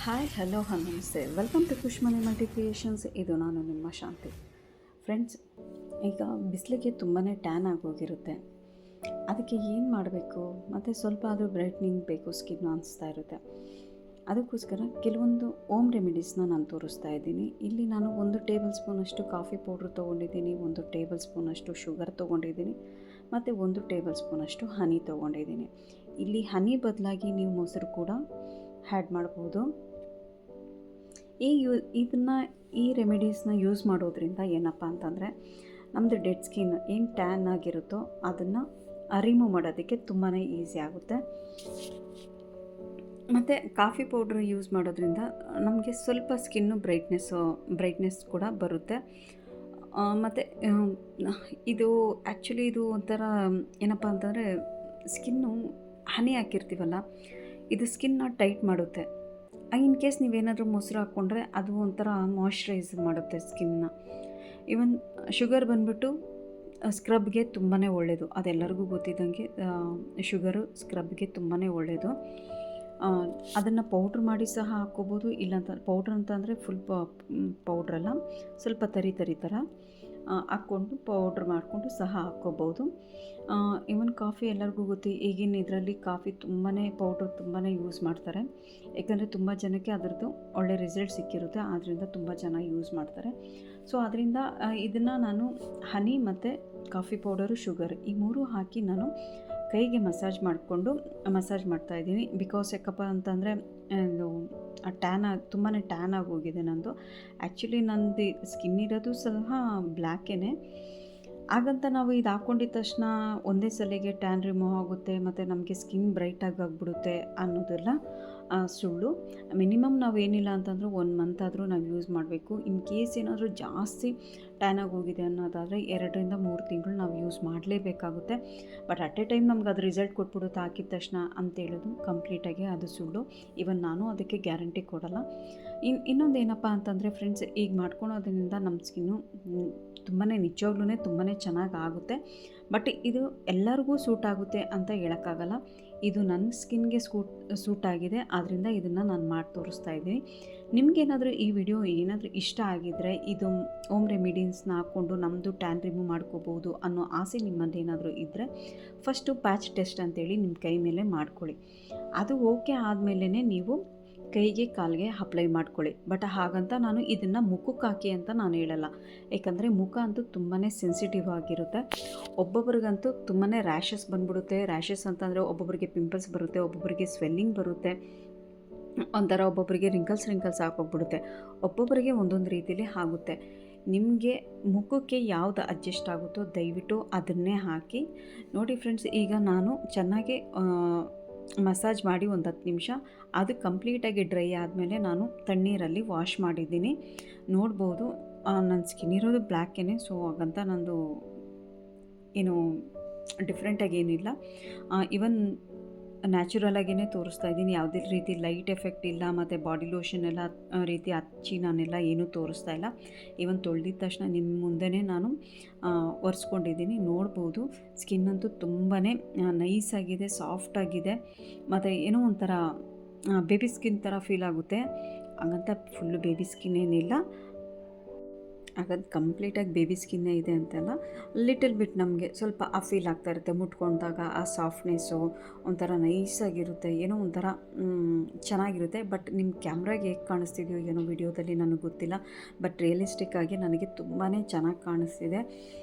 Hi hello ನಮಸ್ತೆ welcome to Khushmani ಮಲ್ಟಿಕ್ರಿಯೇಷನ್ಸ್. ಇದು ನಾನು ನಿಮ್ಮ ಶಾಂತಿ. ಫ್ರೆಂಡ್ಸ್, ಈಗ ಬಿಸಿಲಿಗೆ ತುಂಬಾ ಟ್ಯಾನ್ ಆಗೋಗಿರುತ್ತೆ. ಅದಕ್ಕೆ ಏನು ಮಾಡಬೇಕು ಮತ್ತು ಸ್ವಲ್ಪ ಆದರೂ ಬ್ರೈಟ್ನಿಂಗ್ ಬೇಕು ಸ್ಕಿನ್ ಅನಿಸ್ತಾ ಇರುತ್ತೆ. ಅದಕ್ಕೋಸ್ಕರ ಕೆಲವೊಂದು ಓಮ್ ರೆಮಿಡೀಸ್ನ ನಾನು ತೋರಿಸ್ತಾ ಇದ್ದೀನಿ. ಇಲ್ಲಿ ನಾನು 1 ಟೇಬಲ್ ಸ್ಪೂನಷ್ಟು ಕಾಫಿ ಪೌಡ್ರ್ ತೊಗೊಂಡಿದ್ದೀನಿ, 1 ಟೇಬಲ್ ಸ್ಪೂನಷ್ಟು ಶುಗರ್ ತೊಗೊಂಡಿದ್ದೀನಿ ಮತ್ತು 1 ಟೇಬಲ್ ಸ್ಪೂನಷ್ಟು ಹನಿ ತೊಗೊಂಡಿದ್ದೀನಿ. ಇಲ್ಲಿ ಹನಿ ಬದಲಾಗಿ ನೀವು ಮೊಸರು ಕೂಡ ಆ್ಯಡ್ ಮಾಡ್ಬೋದು. ಈ ರೆಮಿಡೀಸ್ನ ಯೂಸ್ ಮಾಡೋದ್ರಿಂದ ಏನಪ್ಪ ಅಂತಂದರೆ ನಮ್ಮದು ಡೆಡ್ ಸ್ಕಿನ್ ಏನು ಟ್ಯಾನ್ ಆಗಿರುತ್ತೋ ಅದನ್ನು ರಿಮೂವ್ ಮಾಡೋದಕ್ಕೆ ತುಂಬಾ ಈಸಿ ಆಗುತ್ತೆ. ಮತ್ತು ಕಾಫಿ ಪೌಡ್ರ್ ಯೂಸ್ ಮಾಡೋದ್ರಿಂದ ನಮಗೆ ಸ್ವಲ್ಪ ಸ್ಕಿನ್ನು ಬ್ರೈಟ್ನೆಸ್ ಕೂಡ ಬರುತ್ತೆ. ಮತ್ತು ಇದು ಆ್ಯಕ್ಚುಲಿ ಇದು ಒಂಥರ ಏನಪ್ಪ ಅಂತಂದರೆ ಸ್ಕಿನ್ನು ಹನಿ ಹಾಕಿರ್ತೀವಲ್ಲ, ಇದು ಸ್ಕಿನ್ನ ಟೈಟ್ ಮಾಡುತ್ತೆ. ಇನ್ ಕೇಸ್ ನೀವೇನಾದರೂ ಮೊಸರು ಹಾಕ್ಕೊಂಡ್ರೆ ಅದು ಒಂಥರ ಮಾಯ್ಶ್ಚರೈಸ್ ಮಾಡುತ್ತೆ ಸ್ಕಿನ್ನ. ಈವನ್ ಶುಗರ್ ಬಂದ್ಬಿಟ್ಟು ಸ್ಕ್ರಬ್ಗೆ ತುಂಬಾ ಒಳ್ಳೆಯದು. ಅದೆಲ್ಲರಿಗೂ ಗೊತ್ತಿದ್ದಂಗೆ ಶುಗರು ಸ್ಕ್ರಬ್ಗೆ ತುಂಬಾ ಒಳ್ಳೆಯದು. ಅದನ್ನು ಪೌಡ್ರ್ ಮಾಡಿ ಸಹ ಹಾಕ್ಕೋಬೋದು. ಇಲ್ಲಾಂತ ಪೌಡ್ರ್ ಅಂತಂದರೆ ಫುಲ್ ಪೌಡ್ರಲ್ಲ, ಸ್ವಲ್ಪ ತರಿ ಥರ ಹಾಕ್ಕೊಂಡು ಪೌಡ್ರ್ ಮಾಡಿಕೊಂಡು ಸಹ ಹಾಕ್ಕೋಬೋದು. ಇವನ್ ಕಾಫಿ ಎಲ್ಲರಿಗೂ ಗೊತ್ತು. ಈಗಿನ ಇದರಲ್ಲಿ ಕಾಫಿ ಪೌಡ್ರ್ ತುಂಬಾ ಯೂಸ್ ಮಾಡ್ತಾರೆ. ಯಾಕಂದರೆ ತುಂಬ ಜನಕ್ಕೆ ಅದರದ್ದು ಒಳ್ಳೆ ರಿಸಲ್ಟ್ ಸಿಕ್ಕಿರುತ್ತೆ. ಆದ್ದರಿಂದ ತುಂಬ ಜನ ಯೂಸ್ ಮಾಡ್ತಾರೆ. ಸೊ ಅದರಿಂದ ಇದನ್ನು ನಾನು ಹನಿ ಮತ್ತು ಕಾಫಿ ಪೌಡರು, ಶುಗರ್ ಈ 3 ಹಾಕಿ ನಾನು ಕೈಗೆ ಮಸಾಜ್ ಮಾಡ್ತಾಯಿದ್ದೀನಿ. ಬಿಕಾಸ್ ಯಾಕಪ್ಪ ಅಂತಂದರೆ ಇದು ತುಂಬಾ ಟ್ಯಾನ್ ಆಗೋಗಿದೆ ನಂದು. ಆ್ಯಕ್ಚುಲಿ ನಂದು ಸ್ಕಿನ್ ಇರೋದು ಸಹ ಬ್ಲ್ಯಾಕೇ. ಹಾಗಂತ ನಾವು ಇದು ಹಾಕ್ಕೊಂಡಿದ್ದ ತಕ್ಷಣ ಒಂದೇ ಸಲಿಗೆ ಟ್ಯಾನ್ ರಿಮೂವ್ ಆಗುತ್ತೆ ಮತ್ತು ನಮಗೆ ಸ್ಕಿನ್ ಬ್ರೈಟಾಗಿ ಆಗಿಬಿಡುತ್ತೆ ಅನ್ನೋದೆಲ್ಲ ಸುಳ್ಳು. ಮಿನಿಮಮ್ ನಾವು ಏನಿಲ್ಲ ಅಂತಂದರೂ 1 ಮಂತ್ ಆದರೂ ನಾವು ಯೂಸ್ ಮಾಡಬೇಕು. ಇನ್ ಕೇಸ್ ಏನಾದರೂ ಜಾಸ್ತಿ ಟ್ಯಾನ್ ಆಗೋಗಿದೆ ಅನ್ನೋದಾದರೆ 2ರಿಂದ 3 ತಿಂಗಳು ನಾವು ಯೂಸ್ ಮಾಡಲೇಬೇಕಾಗುತ್ತೆ. ಬಟ್ ಅಟ್ ಎ ಟೈಮ್ ನಮ್ಗೆ ಅದು ರಿಸಲ್ಟ್ ಕೊಟ್ಬಿಡುತ್ತೆ ಹಾಕಿದ ತಕ್ಷಣ ಅಂತೇಳೋದು ಕಂಪ್ಲೀಟಾಗಿ ಅದು ಸುಳ್ಳು. ಇವನ್ ನಾನು ಅದಕ್ಕೆ ಗ್ಯಾರಂಟಿ ಕೊಡಲ್ಲ. ಇನ್ನೊಂದು ಏನಪ್ಪ ಅಂತಂದರೆ ಫ್ರೆಂಡ್ಸ್, ಈಗ ಮಾಡ್ಕೊಳೋದ್ರಿಂದ ನಮ್ಮ ಸ್ಕಿನ್ನು ನಿಜವಾಗ್ಲೂ ತುಂಬಾ ಚೆನ್ನಾಗಿ ಆಗುತ್ತೆ. ಬಟ್ ಇದು ಎಲ್ಲರಿಗೂ ಸೂಟ್ ಆಗುತ್ತೆ ಅಂತ ಹೇಳೋಕ್ಕಾಗಲ್ಲ. ಇದು ನನ್ನ ಸ್ಕಿನ್ಗೆ ಸೂಟ್ ಆಗಿದೆ. ಆದ್ದರಿಂದ ಇದನ್ನು ನಾನು ಮಾಡಿ ತೋರಿಸ್ತಾ ಇದ್ದೀನಿ. ನಿಮಗೇನಾದರೂ ಈ ವಿಡಿಯೋ ಏನಾದರೂ ಇಷ್ಟ ಆಗಿದ್ದರೆ, ಇದು ಓಮ್ ರೆಮಿಡೀಸ್ನ ಹಾಕ್ಕೊಂಡು ನಮ್ಮದು ಟ್ಯಾನ್ ರಿಮೂವ್ ಮಾಡ್ಕೋಬೋದು ಅನ್ನೋ ಆಸೆ ನಿಮ್ಮದೇನಾದರೂ ಇದ್ದರೆ, ಫಸ್ಟು ಪ್ಯಾಚ್ ಟೆಸ್ಟ್ ಅಂತೇಳಿ ನಿಮ್ಮ ಕೈ ಮೇಲೆ ಮಾಡ್ಕೊಳ್ಳಿ. ಅದು ಓಕೆ ಆದಮೇಲೆ ನೀವು ಕೈಗೆ ಕಾಲಿಗೆ ಅಪ್ಲೈ ಮಾಡ್ಕೊಳ್ಳಿ. ಬಟ್ ಹಾಗಂತ ನಾನು ಇದನ್ನು ಮುಖಕ್ಕೆ ಹಾಕಿ ಅಂತ ನಾನು ಹೇಳಲ್ಲ. ಏಕೆಂದರೆ ಮುಖ ಅಂತೂ ತುಂಬಾ ಸೆನ್ಸಿಟಿವ್ ಆಗಿರುತ್ತೆ. ಒಬ್ಬೊಬ್ರಿಗಂತೂ ತುಂಬಾ ರ್ಯಾಷಸ್ ಬಂದ್ಬಿಡುತ್ತೆ. ರ್ಯಾಷಸ್ ಅಂತಂದರೆ ಒಬ್ಬೊಬ್ಬರಿಗೆ ಪಿಂಪಲ್ಸ್ ಬರುತ್ತೆ, ಒಬ್ಬೊಬ್ಬರಿಗೆ ಸ್ವೆಲ್ಲಿಂಗ್ ಬರುತ್ತೆ, ಒಂಥರ ಒಬ್ಬೊಬ್ಬರಿಗೆ ರಿಂಕಲ್ಸ್ ಹಾಕೋಗ್ಬಿಡುತ್ತೆ. ಒಬ್ಬೊಬ್ಬರಿಗೆ ಒಂದೊಂದು ರೀತಿಯಲ್ಲಿ ಆಗುತ್ತೆ. ನಿಮಗೆ ಮುಖಕ್ಕೆ ಯಾವುದು ಅಡ್ಜಸ್ಟ್ ಆಗುತ್ತೋ ದಯವಿಟ್ಟು ಅದನ್ನೇ ಹಾಕಿ ನೋಡಿ. ಫ್ರೆಂಡ್ಸ್, ಈಗ ನಾನು ಚೆನ್ನಾಗಿ ಮಸಾಜ್ ಮಾಡಿ 10 ನಿಮಿಷ ಅದು ಕಂಪ್ಲೀಟಾಗಿ ಡ್ರೈ ಆದಮೇಲೆ ನಾನು ತಣ್ಣೀರಲ್ಲಿ ವಾಶ್ ಮಾಡಿದ್ದೀನಿ. ನೋಡ್ಬೋದು ನನ್ನ ಸ್ಕಿನ್ ಇರೋದು ಬ್ಲ್ಯಾಕೇ. ಸೊ ಹಾಗಂತ ನಂದು ಏನು ಡಿಫ್ರೆಂಟಾಗಿ ಏನಿಲ್ಲ. ಇವನ್ ನ್ಯಾಚುರಲಾಗಿಯೇ ತೋರಿಸ್ತಾ ಇದ್ದೀನಿ. ಯಾವುದೇ ರೀತಿ ಲೈಟ್ ಎಫೆಕ್ಟ್ ಇಲ್ಲ ಮತ್ತು ಬಾಡಿ ಲೋಷನ್ ಎಲ್ಲ ರೀತಿ ಹಚ್ಚಿ ನಾನೆಲ್ಲ ಏನೂ ತೋರಿಸ್ತಾ ಇಲ್ಲ. ಇವನ್ ತೊಳೆದಿದ್ದ ತಕ್ಷಣ ನಿಮ್ಮ ಮುಂದೆನೇ ನಾನು ಒರೆಸ್ಕೊಂಡಿದ್ದೀನಿ. ನೋಡ್ಬೋದು ಸ್ಕಿನ್ ಅಂತೂ ತುಂಬಾ ನೈಸಾಗಿದೆ, ಸಾಫ್ಟಾಗಿದೆ ಮತ್ತು ಏನೋ ಒಂಥರ ಬೇಬಿ ಸ್ಕಿನ್ ಥರ ಫೀಲ್ ಆಗುತ್ತೆ. ಹಾಗಂತ ಫುಲ್ಲು ಬೇಬಿ ಸ್ಕಿನ್ ಏನಿಲ್ಲ, ಹಾಗಂತ ಕಂಪ್ಲೀಟಾಗಿ ಬೇಬಿ ಸ್ಕಿನ್ನೇ ಇದೆ ಅಂತಲ್ಲ. ಲಿಟಲ್ ಬಿಟ್ ನಮಗೆ ಸ್ವಲ್ಪ ಆ ಫೀಲ್ ಆಗ್ತಾ ಇರುತ್ತೆ. ಮುಟ್ಕೊಂಡಾಗ ಆ ಸಾಫ್ಟ್ನೆಸ್ಸು ಒಂಥರ ನೈಸಾಗಿರುತ್ತೆ, ಏನೋ ಒಂಥರ ಚೆನ್ನಾಗಿರುತ್ತೆ. ಬಟ್ ನಿಮ್ಮ ಕ್ಯಾಮ್ರಾಗೆ ಹೇಗೆ ಕಾಣಿಸ್ತಿದೆಯೋ ಏನೋ ವಿಡಿಯೋದಲ್ಲಿ ನನಗೆ ಗೊತ್ತಿಲ್ಲ. ಬಟ್ ರಿಯಲಿಸ್ಟಿಕ್ಕಾಗಿ ನನಗೆ ತುಂಬಾ ಚೆನ್ನಾಗಿ ಕಾಣಿಸ್ತಿದೆ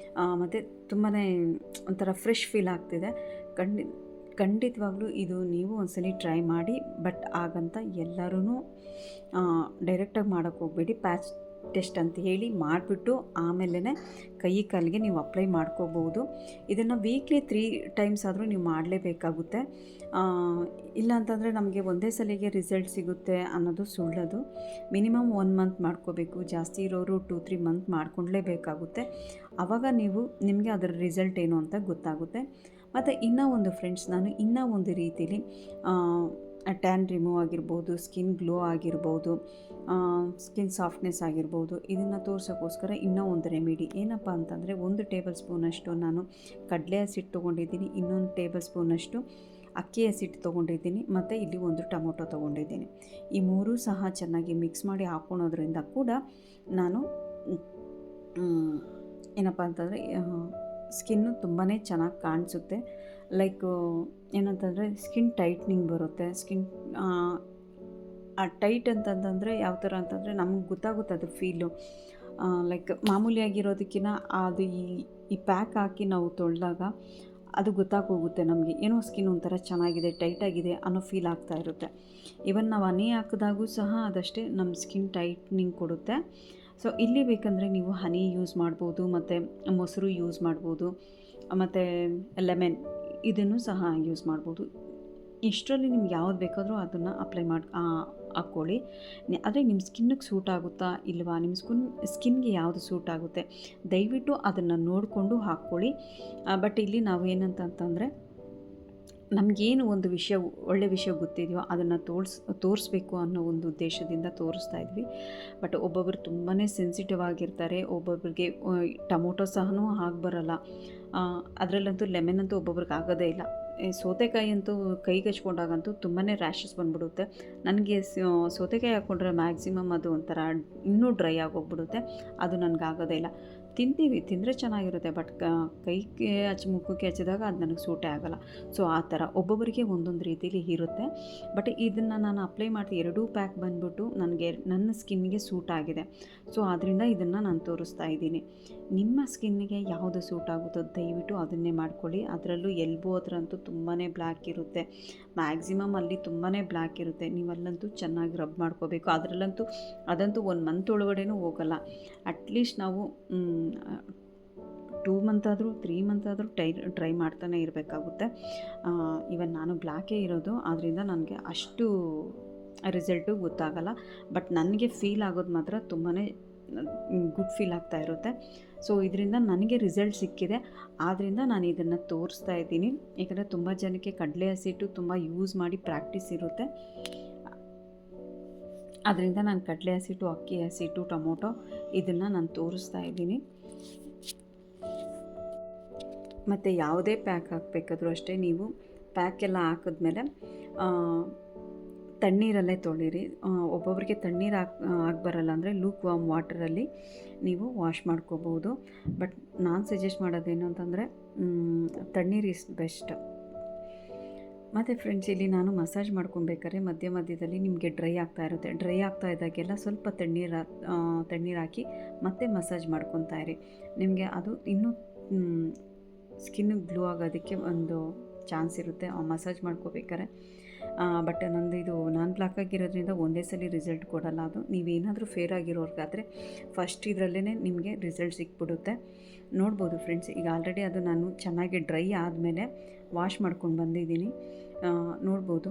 ಮತ್ತು ತುಂಬಾ ಒಂಥರ ಫ್ರೆಶ್ ಫೀಲ್ ಆಗ್ತಿದೆ. ಖಂಡಿತವಾಗ್ಲೂ ಇದು ನೀವು ಒಂದ್ಸಲಿ ಟ್ರೈ ಮಾಡಿ. ಬಟ್ ಹಾಗಂತ ಎಲ್ಲರೂ ಡೈರೆಕ್ಟಾಗಿ ಮಾಡೋಕ್ಕೆ ಹೋಗಬೇಡಿ. ಪ್ಯಾಚ್ ಟೆಸ್ಟ್ ಅಂತ ಹೇಳಿ ಮಾಡಿಬಿಟ್ಟು ಆಮೇಲೆ ಕೈ ಕಾಲಿಗೆ ನೀವು ಅಪ್ಲೈ ಮಾಡ್ಕೋಬೋದು. ಇದನ್ನು ವೀಕ್ಲಿ 3 ಟೈಮ್ಸ್ ಆದರೂ ನೀವು ಮಾಡಲೇಬೇಕಾಗುತ್ತೆ. ಇಲ್ಲ ಅಂತಂದರೆ ನಮಗೆ ಒಂದೇ ಸಲಿಗೆ ರಿಸಲ್ಟ್ ಸಿಗುತ್ತೆ ಅನ್ನೋದು ಸುಳ್ಳದು. ಮಿನಿಮಮ್ 1 ಮಂತ್ ಮಾಡ್ಕೋಬೇಕು. ಜಾಸ್ತಿ ಇರೋರು 2-3 ಮಂತ್ ಮಾಡ್ಕೊಳ್ಳೇಬೇಕಾಗುತ್ತೆ. ಆವಾಗ ನಿಮಗೆ ಅದರ ರಿಸಲ್ಟ್ ಏನು ಅಂತ ಗೊತ್ತಾಗುತ್ತೆ. ಮತ್ತು ಇನ್ನೂ ಒಂದು ಫ್ರೆಂಡ್ಸ್, ನಾನು ಇನ್ನೂ ಒಂದು ರೀತಿಲಿ ಟ್ಯಾನ್ ರಿಮೂವ್ ಆಗಿರ್ಬೋದು, ಸ್ಕಿನ್ ಗ್ಲೋ ಆಗಿರ್ಬೋದು, ಸ್ಕಿನ್ ಸಾಫ್ಟ್ನೆಸ್ ಆಗಿರ್ಬೋದು, ಇದನ್ನು ತೋರ್ಸೋಕ್ಕೋಸ್ಕರ ಇನ್ನೂ ಒಂದು ರೆಮಿಡಿ ಏನಪ್ಪ ಅಂತಂದರೆ 1 ಟೇಬಲ್ ಸ್ಪೂನಷ್ಟು ನಾನು ಕಡಲೆ ಹಸಿಟ್ಟು ತೊಗೊಂಡಿದ್ದೀನಿ. ಇನ್ನೊಂದು ಟೇಬಲ್ ಸ್ಪೂನಷ್ಟು ಅಕ್ಕಿ ಹಸಿಟ್ಟು ತೊಗೊಂಡಿದ್ದೀನಿ ಮತ್ತು ಇಲ್ಲಿ ಒಂದು ಟೊಮೊಟೊ ತೊಗೊಂಡಿದ್ದೀನಿ. ಈ ಮೂರೂ ಸಹ ಚೆನ್ನಾಗಿ ಮಿಕ್ಸ್ ಮಾಡಿ ಹಾಕ್ಕೊಳೋದ್ರಿಂದ ಕೂಡ ನಾನು ಏನಪ್ಪ ಅಂತಂದರೆ ಸ್ಕಿನ್ನು ತುಂಬಾ ಚೆನ್ನಾಗಿ ಕಾಣಿಸುತ್ತೆ. ಲೈಕು ಏನಂತಂದರೆ ಸ್ಕಿನ್ ಟೈಟ್ನಿಂಗ್ ಬರುತ್ತೆ. ಸ್ಕಿನ್ ಟೈಟ್ ಅಂತಂತಂದರೆ ಯಾವ ಥರ ಅಂತಂದರೆ ನಮ್ಗೆ ಗೊತ್ತಾಗುತ್ತೆ ಅದು ಫೀಲು. ಲೈಕ್ ಮಾಮೂಲಿಯಾಗಿರೋದಕ್ಕಿಂತ ಅದು ಈ ಪ್ಯಾಕ್ ಹಾಕಿ ನಾವು ತೊಳೆದಾಗ ಅದು ಗೊತ್ತಾಗೋಗುತ್ತೆ ನಮಗೆ, ಏನೋ ಸ್ಕಿನ್ ಒಂಥರ ಚೆನ್ನಾಗಿದೆ, ಟೈಟಾಗಿದೆ ಅನ್ನೋ ಫೀಲ್ ಆಗ್ತಾ ಇರುತ್ತೆ. ಇವನ್ ನಾವು ಹನಿ ಹಾಕಿದಾಗೂ ಸಹ ಅದಷ್ಟೇ ನಮ್ಮ ಸ್ಕಿನ್ ಟೈಟ್ನಿಂಗ್ ಕೊಡುತ್ತೆ. ಸೊ ಇಲ್ಲಿ ಬೇಕಂದರೆ ನೀವು ಹನಿ ಯೂಸ್ ಮಾಡ್ಬೋದು, ಮತ್ತು ಮೊಸರು ಯೂಸ್ ಮಾಡ್ಬೋದು, ಮತ್ತು ಲೆಮನ್ ಇದನ್ನು ಸಹ ಯೂಸ್ ಮಾಡ್ಬೋದು. ಇಷ್ಟರಲ್ಲಿ ನಿಮ್ಗೆ ಯಾವ್ದು ಬೇಕಾದರೂ ಅದನ್ನು ಅಪ್ಲೈ ಮಾಡಿ ಹಾಕ್ಕೊಳ್ಳಿ. ಆದರೆ ನಿಮ್ಮ ಸ್ಕಿನ್ನಿಗೆ ಸೂಟ್ ಆಗುತ್ತಾ ಇಲ್ವಾ, ನಿಮ್ಮ ಸ್ಕಿನ್ಗೆ ಯಾವುದು ಸೂಟ್ ಆಗುತ್ತೆ ದಯವಿಟ್ಟು ಅದನ್ನು ನೋಡಿಕೊಂಡು ಹಾಕ್ಕೊಳ್ಳಿ. ಬಟ್ ಇಲ್ಲಿ ನಾವು ಏನಂತಂತಂದರೆ ನಮಗೇನು ಒಂದು ವಿಷಯ ಒಳ್ಳೆ ವಿಷಯ ಗೊತ್ತಿದೆಯೋ ಅದನ್ನು ತೋರಿಸ್ಬೇಕು ಅನ್ನೋ ಒಂದು ಉದ್ದೇಶದಿಂದ ತೋರಿಸ್ತಾ ಇದ್ವಿ. ಬಟ್ ಒಬ್ಬೊಬ್ಬರು ತುಂಬಾ ಸೆನ್ಸಿಟಿವ್ ಆಗಿರ್ತಾರೆ, ಒಬ್ಬೊಬ್ಬರಿಗೆ ಟೊಮೊಟೊ ಸಹನೂ ಬರಲ್ಲ, ಅದರಲ್ಲಂತೂ ಲೆಮನ್ ಅಂತೂ ಒಬ್ಬೊಬ್ರಿಗೆ ಆಗೋದೇ ಇಲ್ಲ. ಸೌತೆಕಾಯಿ ಅಂತೂ ಕೈಗೆ ಹಚ್ಕೊಂಡಾಗಂತೂ ತುಂಬಾ ರ್ಯಾಷಸ್ ಬಂದ್ಬಿಡುತ್ತೆ. ನನಗೆ ಸೌತೆಕಾಯಿ ಹಾಕ್ಕೊಂಡ್ರೆ ಮ್ಯಾಕ್ಸಿಮಮ್ ಅದು ಒಂಥರ ಇನ್ನೂ ಡ್ರೈ ಆಗೋಗ್ಬಿಡುತ್ತೆ, ಅದು ನನಗಾಗೋದೇ ಇಲ್ಲ. ತಿಂದರೆ ಚೆನ್ನಾಗಿರುತ್ತೆ, ಬಟ್ ಕೈಗೆ ಮುಖಕ್ಕೆ ಹಚ್ಚಿದಾಗ ಅದು ನನಗೆ ಸೂಟೇ ಆಗೋಲ್ಲ. ಸೊ ಆ ಥರ ಒಬ್ಬೊಬ್ಬರಿಗೆ ಒಂದೊಂದು ರೀತಿಲಿ ಇರುತ್ತೆ. ಬಟ್ ಇದನ್ನು ನಾನು ಅಪ್ಲೈ ಮಾಡಿ 2 ಪ್ಯಾಕ್ ಬಂದ್ಬಿಟ್ಟು ನನ್ನ ಸ್ಕಿನ್ನಿಗೆ ಸೂಟ್ ಆಗಿದೆ. ಸೊ ಆದ್ದರಿಂದ ಇದನ್ನು ನಾನು ತೋರಿಸ್ತಾ ಇದ್ದೀನಿ. ನಿಮ್ಮ ಸ್ಕಿನ್ನಿಗೆ ಯಾವುದು ಸೂಟ್ ಆಗುತ್ತೋ ದಯವಿಟ್ಟು ಅದನ್ನೇ ಮಾಡ್ಕೊಳ್ಳಿ. ಅದರಲ್ಲೂ ಎಲ್ಬೋ ಹತ್ರ ಅಂತೂ ತುಂಬಾ ಬ್ಲ್ಯಾಕ್ ಇರುತ್ತೆ, ಮ್ಯಾಕ್ಸಿಮಮ್ ಅಲ್ಲಿ ತುಂಬಾ ಬ್ಲ್ಯಾಕ್ ಇರುತ್ತೆ. ನೀವಲ್ಲಂತೂ ಚೆನ್ನಾಗಿ ರಬ್ ಮಾಡ್ಕೋಬೇಕು. ಅದಂತೂ 1 ಮಂತ್ ಒಳಗಡೆನೂ ಹೋಗಲ್ಲ. ಅಟ್ಲೀಸ್ಟ್ ನಾವು 2 ಮಂತ್ ಆದರೂ 3 ಮಂತ್ ಆದರೂ ಟ್ರೈ ಮಾಡ್ತಾನೆ ಇರಬೇಕಾಗುತ್ತೆ. ಇವನ್ ನಾನು ಬ್ಲ್ಯಾಕೇ ಇರೋದು, ಆದ್ದರಿಂದ ನನಗೆ ಅಷ್ಟು ರಿಸಲ್ಟು ಗೊತ್ತಾಗಲ್ಲ. ಬಟ್ ನನಗೆ ಫೀಲ್ ಆಗೋದು ಮಾತ್ರ ತುಂಬಾ ಗುಡ್ ಫೀಲ್ ಆಗ್ತಾ ಇರುತ್ತೆ. ಸೊ ಇದರಿಂದ ನನಗೆ ರಿಸಲ್ಟ್ ಸಿಕ್ಕಿದೆ, ಆದ್ದರಿಂದ ನಾನು ಇದನ್ನು ತೋರಿಸ್ತಾ ಇದ್ದೀನಿ. ಯಾಕಂದರೆ ತುಂಬ ಜನಕ್ಕೆ ಕಡಲೆ ಹಸಿಟ್ಟು ತುಂಬ ಯೂಸ್ ಮಾಡಿ ಪ್ರಾಕ್ಟೀಸ್ ಇರುತ್ತೆ. ಅದರಿಂದ ನಾನು ಕಡಲೆ ಹಸಿಟ್ಟು, ಅಕ್ಕಿ ಹಸಿಟ್ಟು, ಟೊಮೊಟೊ ಇದನ್ನು ನಾನು ತೋರಿಸ್ತಾ ಇದ್ದೀನಿ. ಮತ್ತು ಯಾವುದೇ ಪ್ಯಾಕ್ ಹಾಕಬೇಕಾದ್ರೂ ಅಷ್ಟೇ, ನೀವು ಪ್ಯಾಕೆಲ್ಲ ಹಾಕಿದ್ಮೇಲೆ ತಣ್ಣೀರಲ್ಲೇ ತೊಳಿರಿ. ಒಬ್ಬೊಬ್ಬರಿಗೆ ತಣ್ಣೀರು ಹಾಕಿ ಬರಲ್ಲ ಅಂದರೆ ಲೂಕ್ ವಾರ್ಮ್ ವಾಟರಲ್ಲಿ ನೀವು ವಾಶ್ ಮಾಡ್ಕೋಬೋದು. ಬಟ್ ನಾನು ಸಜೆಸ್ಟ್ ಮಾಡೋದೇನು ಅಂತಂದರೆ ತಣ್ಣೀರು ಇಸ್ ಬೆಸ್ಟ್. ಮತ್ತು ಫ್ರೆಂಡ್ಸ್, ಇಲ್ಲಿ ನಾನು ಮಸಾಜ್ ಮಾಡ್ಕೊಬೇಕಾದ್ರೆ ಮಧ್ಯದಲ್ಲಿ ನಿಮಗೆ ಡ್ರೈ ಆಗ್ತಾ ಇರುತ್ತೆ. ಡ್ರೈ ಆಗ್ತಾ ಇದ್ದಾಗೆಲ್ಲ ಸ್ವಲ್ಪ ತಣ್ಣೀರು ಹಾಕಿ ಮತ್ತೆ ಮಸಾಜ್ ಮಾಡ್ಕೊತಾ ಇರಿ. ನಿಮಗೆ ಅದು ಇನ್ನೂ ಸ್ಕಿನ್ನಿಗೆ ಗ್ಲೋ ಆಗೋದಕ್ಕೆ ಒಂದು ಚಾನ್ಸ್ ಇರುತ್ತೆ ಮಸಾಜ್ ಮಾಡ್ಕೋಬೇಕಾದ್ರೆ. ಬಟ್ ನಂದು ಇದು ನಾನು ಬ್ಲ್ಯಾಕ್ ಆಗಿರೋದ್ರಿಂದ ಒಂದೇ ಸಲ ರಿಸಲ್ಟ್ ಕೊಡಲ್ಲ. ಅದು ನೀವೇನಾದರೂ ಫೇರ್ ಆಗಿರೋರ್ಗಾದರೆ ಫಸ್ಟ್ ಇದರಲ್ಲೇ ನಿಮಗೆ ರಿಸಲ್ಟ್ ಸಿಕ್ಬಿಡುತ್ತೆ. ನೋಡ್ಬೋದು ಫ್ರೆಂಡ್ಸ್, ಈಗ ಆಲ್ರೆಡಿ ಅದು ನಾನು ಚೆನ್ನಾಗಿ ಡ್ರೈ ಆದಮೇಲೆ ವಾಶ್ ಮಾಡ್ಕೊಂಡು ಬಂದಿದ್ದೀನಿ. ನೋಡ್ಬೋದು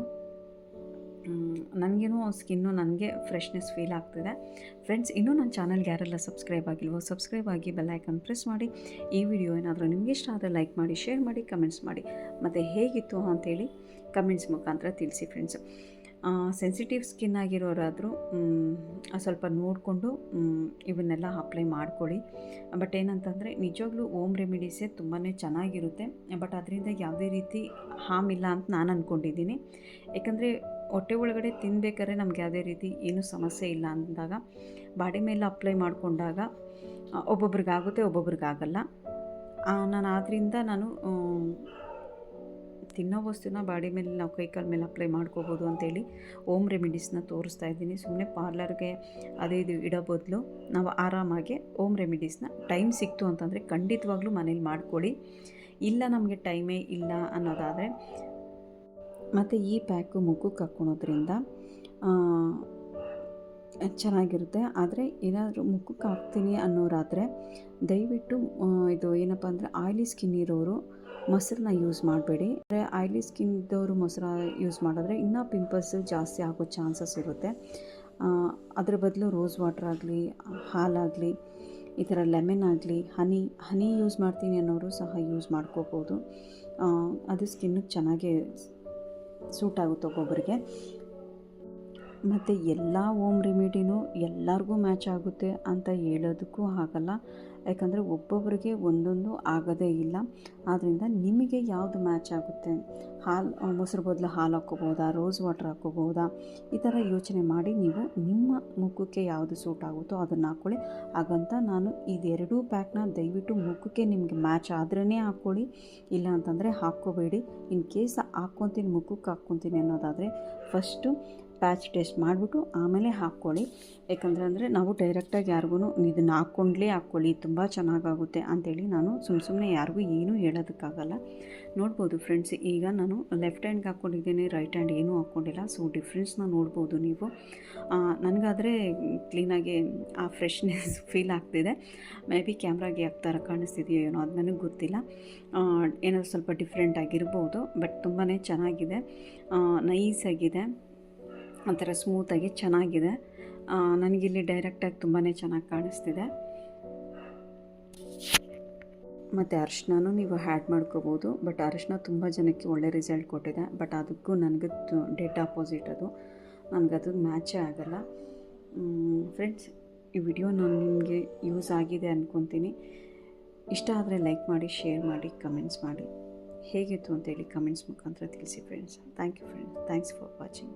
ನನಗೇನೋ ಸ್ಕಿನ್ನು ನನಗೆ ಫ್ರೆಶ್ನೆಸ್ ಫೀಲ್ ಆಗ್ತಿದೆ. ಫ್ರೆಂಡ್ಸ್, ಇನ್ನೂ ನನ್ನ ಚಾನಲ್ಗೆ ಯಾರೆಲ್ಲ ಸಬ್ಸ್ಕ್ರೈಬ್ ಆಗಿಲ್ವೋ ಸಬ್ಸ್ಕ್ರೈಬ್ ಆಗಿ ಬೆಲ್ ಐಕಾನ್ ಪ್ರೆಸ್ ಮಾಡಿ. ಈ ವಿಡಿಯೋ ಏನಾದರೂ ನಿಮಗೆ ಇಷ್ಟ ಆದರೆ ಲೈಕ್ ಮಾಡಿ, ಶೇರ್ ಮಾಡಿ, ಕಮೆಂಟ್ಸ್ ಮಾಡಿ. ಮತ್ತು ಹೇಗಿತ್ತು ಅಂತೇಳಿ ಕಮೆಂಟ್ಸ್ ಮುಖಾಂತರ ತಿಳಿಸಿ ಫ್ರೆಂಡ್ಸ್. ಸೆನ್ಸಿಟಿವ್ ಸ್ಕಿನ್ ಆಗಿರೋರಾದರೂ ಸ್ವಲ್ಪ ನೋಡಿಕೊಂಡು ಇವನ್ನೆಲ್ಲ ಅಪ್ಲೈ ಮಾಡ್ಕೊಳ್ಳಿ. ಬಟ್ ಏನಂತಂದರೆ ನಿಜವಾಗ್ಲೂ ಓಮ್ ರೆಮಿಡೀಸೇ ತುಂಬಾ ಚೆನ್ನಾಗಿರುತ್ತೆ. ಬಟ್ ಅದರಿಂದ ಯಾವುದೇ ರೀತಿ ಹಾರ್ಮ್ ಇಲ್ಲ ಅಂತ ನಾನು ಅಂದ್ಕೊಂಡಿದ್ದೀನಿ. ಯಾಕಂದರೆ ಹೊಟ್ಟೆ ಒಳಗಡೆ ತಿನ್ನಬೇಕಾದ್ರೆ ನಮ್ಗೆ ಯಾವುದೇ ರೀತಿ ಏನೂ ಸಮಸ್ಯೆ ಇಲ್ಲ ಅಂದಾಗ ಬಾಡಿ ಮೇಲೆ ಅಪ್ಲೈ ಮಾಡಿಕೊಂಡಾಗ ಒಬ್ಬೊಬ್ರಿಗಾಗುತ್ತೆ, ಒಬ್ಬೊಬ್ರಿಗಾಗಲ್ಲ. ಆದ್ದರಿಂದ ನಾನು ತಿನ್ನೋ ವಸ್ತುನ ಬಾಡಿ ಮೇಲೆ ನಾವು ಕೈಕಾಲ ಮೇಲೆ ಅಪ್ಲೈ ಮಾಡ್ಕೋಬೋದು ಅಂತೇಳಿ ಓಮ್ ರೆಮಿಡೀಸ್ನ ತೋರಿಸ್ತಾ ಇದ್ದೀನಿ. ಸುಮ್ಮನೆ ಪಾರ್ಲರ್ಗೆ ಇದು ಇಡೋ ಬದಲು ನಾವು ಆರಾಮಾಗಿ ಓಮ್ ರೆಮಿಡೀಸ್ನ ಟೈಮ್ ಸಿಕ್ತು ಅಂತಂದರೆ ಖಂಡಿತವಾಗ್ಲೂ ಮನೇಲಿ ಮಾಡ್ಕೊಳ್ಳಿ. ಇಲ್ಲ ನಮಗೆ ಟೈಮೇ ಇಲ್ಲ ಅನ್ನೋದಾದರೆ ಮತ್ತು ಈ ಪ್ಯಾಕು ಮುಖಕ್ಕೆ ಹಾಕ್ಕೊಳೋದ್ರಿಂದ ಚೆನ್ನಾಗಿರುತ್ತೆ. ಆದರೆ ಏನಾದರೂ ಮುಖಕ್ಕೆ ಹಾಕ್ತೀನಿ ಅನ್ನೋರಾದರೆ ದಯವಿಟ್ಟು ಇದು ಏನಪ್ಪ ಅಂದರೆ ಆಯ್ಲಿ ಸ್ಕಿನ್ ಇರೋರು ಮೊಸರನ್ನ ಯೂಸ್ ಮಾಡಬೇಡಿ. ಅಂದರೆ ಆಯ್ಲಿ ಸ್ಕಿನ್ ಇದ್ದವರು ಮೊಸರು ಯೂಸ್ ಮಾಡಿದ್ರೆ ಇನ್ನೂ ಪಿಂಪಲ್ಸ್ ಜಾಸ್ತಿ ಆಗೋ ಚಾನ್ಸಸ್ ಇರುತ್ತೆ. ಅದರ ಬದಲು ರೋಸ್ ವಾಟರ್ ಆಗಲಿ, ಹಾಲಾಗಲಿ, ಈ ಥರ ಲೆಮನ್ ಆಗಲಿ, ಹನಿ ಯೂಸ್ ಮಾಡ್ತೀನಿ ಅನ್ನೋರು ಸಹ ಯೂಸ್ ಮಾಡ್ಕೋಬೋದು. ಅದು ಸ್ಕಿನ್ನಿಗೆ ಚೆನ್ನಾಗಿ ಸೂಟ್ ಆಗುತ್ತೆ ಒಬ್ಬೊಬ್ಬರಿಗೆ. ಮತ್ತು ಎಲ್ಲ ಓಮ್ ರೆಮಿಡಿನೂ ಎಲ್ಲರಿಗೂ ಮ್ಯಾಚ್ ಆಗುತ್ತೆ ಅಂತ ಹೇಳೋದಕ್ಕೂ ಆಗಲ್ಲ. ಯಾಕಂದರೆ ಒಬ್ಬೊಬ್ಬರಿಗೆ ಒಂದೊಂದು ಆಗೋದೇ ಇಲ್ಲ. ಆದ್ದರಿಂದ ನಿಮಗೆ ಯಾವುದು ಮ್ಯಾಚ್ ಆಗುತ್ತೆ, ಮೊಸರು ಬದಲು ಹಾಲು ಹಾಕ್ಕೋಬೋದಾ, ರೋಸ್ ವಾಟರ್ ಹಾಕ್ಕೋಬೋದಾ, ಈ ಥರ ಯೋಚನೆ ಮಾಡಿ ನೀವು ನಿಮ್ಮ ಮುಖಕ್ಕೆ ಯಾವುದು ಸೂಟ್ ಆಗುತ್ತೋ ಅದನ್ನು ಹಾಕ್ಕೊಳ್ಳಿ. ಹಾಗಂತ ನಾನು ಇದೆರಡೂ ಪ್ಯಾಕ್ನ ದಯವಿಟ್ಟು ಮುಖಕ್ಕೆ ನಿಮಗೆ ಮ್ಯಾಚ್ ಆದ್ರೇ ಹಾಕ್ಕೊಳ್ಳಿ, ಇಲ್ಲ ಅಂತಂದರೆ ಹಾಕ್ಕೋಬೇಡಿ. ಇನ್ ಕೇಸ್ ಹಾಕ್ಕೊತೀನಿ ಮುಖಕ್ಕೆ ಹಾಕ್ಕೊತೀನಿ ಅನ್ನೋದಾದರೆ ಫಸ್ಟು ಪ್ಯಾಚ್ ಟೆಸ್ಟ್ ಮಾಡಿಬಿಟ್ಟು ಆಮೇಲೆ ಹಾಕ್ಕೊಳ್ಳಿ. ಯಾಕಂದರೆ ನಾವು ಡೈರೆಕ್ಟಾಗಿ ಯಾರಿಗೂ ಇದನ್ನು ಹಾಕ್ಕೊಳ್ಳಿ ತುಂಬ ಚೆನ್ನಾಗಾಗುತ್ತೆ ಅಂಥೇಳಿ ನಾನು ಸುಮ್ಮನೆ ಯಾರಿಗೂ ಏನೂ ಹೇಳೋದಕ್ಕಾಗಲ್ಲ. ನೋಡ್ಬೋದು ಫ್ರೆಂಡ್ಸ್, ಈಗ ನಾನು ಲೆಫ್ಟ್ ಹ್ಯಾಂಡ್ಗೆ ಹಾಕ್ಕೊಂಡಿದ್ದೀನಿ, ರೈಟ್ ಹ್ಯಾಂಡ್ ಏನೂ ಹಾಕ್ಕೊಂಡಿಲ್ಲ. ಸೊ ಡಿಫ್ರೆನ್ಸ್ನ ನೋಡ್ಬೋದು ನೀವು. ನನಗಾದರೆ ಕ್ಲೀನಾಗಿ ಆ ಫ್ರೆಶ್ನೆಸ್ ಫೀಲ್ ಆಗ್ತಿದೆ. ಮೇ ಬಿ ಕ್ಯಾಮ್ರಾಗೆ ಯಾವ ಥರ ಕಾಣಿಸ್ತಿದೆಯೋ ಏನೋ ಅದು ನನಗೆ ಗೊತ್ತಿಲ್ಲ. ಏನಾದರೂ ಸ್ವಲ್ಪ ಡಿಫ್ರೆಂಟ್ ಆಗಿರ್ಬೋದು, ಬಟ್ ತುಂಬಾ ಚೆನ್ನಾಗಿದೆ, ನೈಸಾಗಿದೆ, ಒಂಥರ ಸ್ಮೂತಾಗಿ ಚೆನ್ನಾಗಿದೆ. ನನಗಿಲ್ಲಿ ಡೈರೆಕ್ಟಾಗಿ ತುಂಬಾ ಚೆನ್ನಾಗಿ ಕಾಣಿಸ್ತಿದೆ. ಮತ್ತು ಅರಿಶಿನೂ ನೀವು ಆ್ಯಡ್ ಮಾಡ್ಕೋಬೋದು, ಬಟ್ ಅರಿಶಿನ ತುಂಬ ಜನಕ್ಕೆ ಒಳ್ಳೆ ರಿಸಲ್ಟ್ ಕೊಟ್ಟಿದೆ. ಬಟ್ ಅದಕ್ಕೂ ನನಗೆ ಡೆಡ್ ಆಪೋಸಿಟ್ ಅದು, ನನಗದು ಮ್ಯಾಚೇ ಆಗಲ್ಲ. ಫ್ರೆಂಡ್ಸ್, ಈ ವಿಡಿಯೋ ನಾನು ನಿಮಗೆ ಯೂಸ್ ಆಗಿದೆ ಅಂದ್ಕೊತೀನಿ. ಇಷ್ಟ ಆದರೆ ಲೈಕ್ ಮಾಡಿ, ಶೇರ್ ಮಾಡಿ, ಕಮೆಂಟ್ಸ್ ಮಾಡಿ. ಹೇಗಿತ್ತು ಅಂತೇಳಿ ಕಮೆಂಟ್ಸ್ ಮುಖಾಂತರ ತಿಳಿಸಿ friends. Thank you friends, thanks for watching.